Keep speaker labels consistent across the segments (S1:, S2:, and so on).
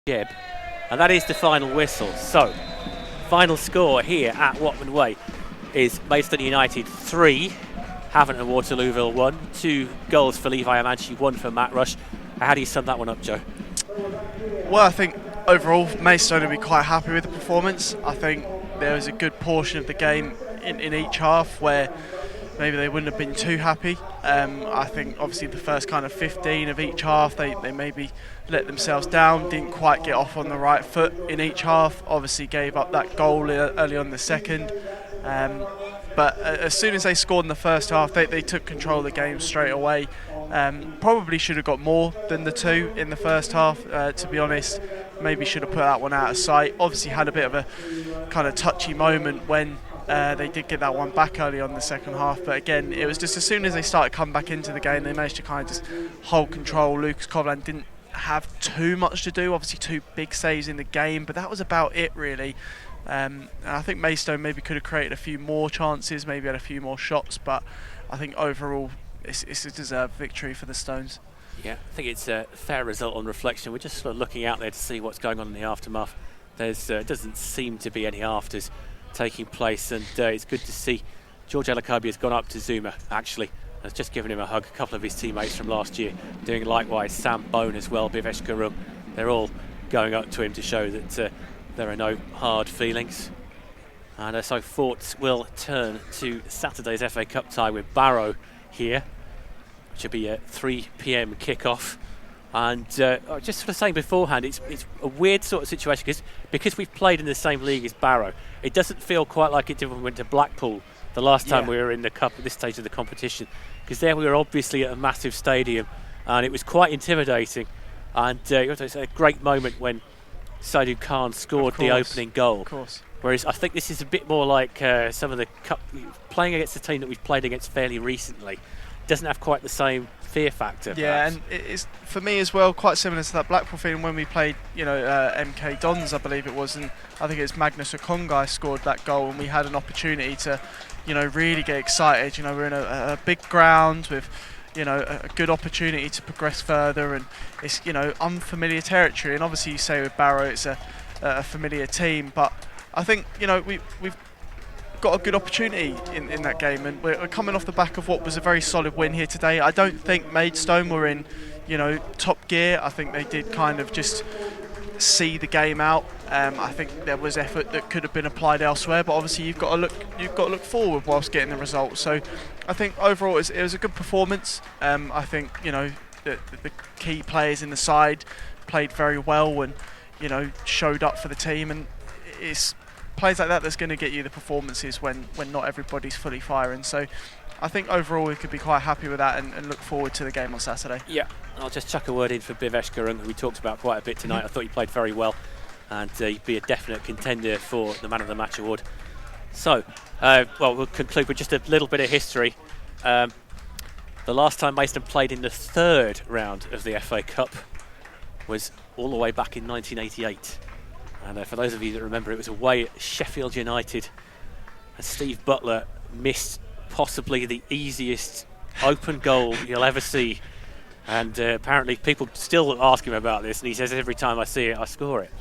S1: Jeb, and that is the final whistle. So, final score here at Watman Way is Maidstone United 3, Havant and Waterlooville 1. 2 goals for Levi Amanchi, 1 for Matt Rush. How do you sum that one up, Joe?
S2: Well, I think overall Maidstone will be quite happy with the performance. I think there was a good portion of the game in each half where maybe they wouldn't have been too happy. I think obviously the first kind of 15 of each half they maybe let themselves down, didn't quite get off on the right foot in each half, obviously gave up that goal early on in the second. But as soon as they scored in the first half, they took control of the game straight away. Probably should have got more than the 2 in the first half, to be honest. Maybe should have put that one out of sight. Obviously had a bit of a kind of touchy moment when they did get that one back early on in the second half. But again, it was just as soon as they started coming back into the game, they managed to kind of just hold control. Lucas Kovland didn't have too much to do. Obviously 2 big saves in the game, but that was about it really. And I think Maidstone maybe could have created a few more chances, maybe had a few more shots, but I think overall it's a deserved victory for the Stones.
S1: Yeah, I think it's a fair result on reflection. We're just sort of looking out there to see what's going on in the aftermath. There's doesn't seem to be any afters taking place, and it's good to see George Elakabi has gone up to Zuma, actually, has just given him a hug. A couple of his teammates from last year doing likewise. Sam Bone as well, Bhivesh Karum, they're all going up to him to show that there are no hard feelings. And so thoughts will turn to Saturday's FA Cup tie with Barrow here, which will be a 3 p.m. kick-off. And just sort of saying beforehand, it's a weird sort of situation because we've played in the same league as Barrow. It doesn't feel quite like it did when we went to Blackpool the last time we were in the Cup at this stage of the competition, because there we were obviously at a massive stadium and it was quite intimidating. And it's a great moment when Saidu Khan scored the opening goal.
S2: Of course.
S1: Whereas I think this is a bit more like some of the Cup, playing against a team that we've played against fairly recently. Doesn't have quite the same fear factor.
S2: Yeah,
S1: perhaps.
S2: and it's for me as well quite similar to that Blackpool feeling when we played, MK Dons, I believe it was, and I think it's Magnus Okongai scored that goal, and we had an opportunity to, really get excited. We're in a big ground with, a good opportunity to progress further, and it's unfamiliar territory. And obviously, you say with Barrow, it's a familiar team, but I think we've got a good opportunity in that game, and we're coming off the back of what was a very solid win here today. I don't think Maidstone were in top gear. I think they did kind of just see the game out. I think there was effort that could have been applied elsewhere, but obviously you've got to look forward whilst getting the result. So I think overall it was a good performance. I think the key players in the side played very well and showed up for the team, and it's players like that that's going to get you the performances when not everybody's fully firing. So I think overall we could be quite happy with that and look forward to the game on Saturday.
S1: Yeah, I'll just chuck a word in for Bhivesh Karum, who we talked about quite a bit tonight. I thought he played very well, and he'd be a definite contender for the Man of the Match award. So, we'll conclude with just a little bit of history. The last time Maidstone played in the 3rd round of the FA Cup was all the way back in 1988. And for those of you that remember, it was away at Sheffield United, and Steve Butler missed possibly the easiest open goal you'll ever see. And apparently people still ask him about this, and he says every time I see it, I score it.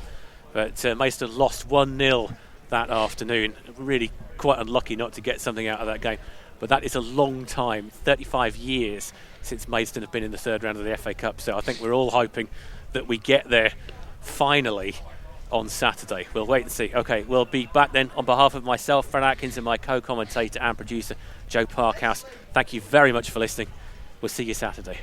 S1: But Maidstone lost 1-0 that afternoon. Really quite unlucky not to get something out of that game. But that is a long time, 35 years since Maidstone have been in the 3rd round of the FA Cup. So I think we're all hoping that we get there finally on Saturday. We'll wait and see. Okay, we'll be back then on behalf of myself, Fran Atkins, and my co-commentator and producer, Joe Parkhouse. Thank you very much for listening. We'll see you Saturday.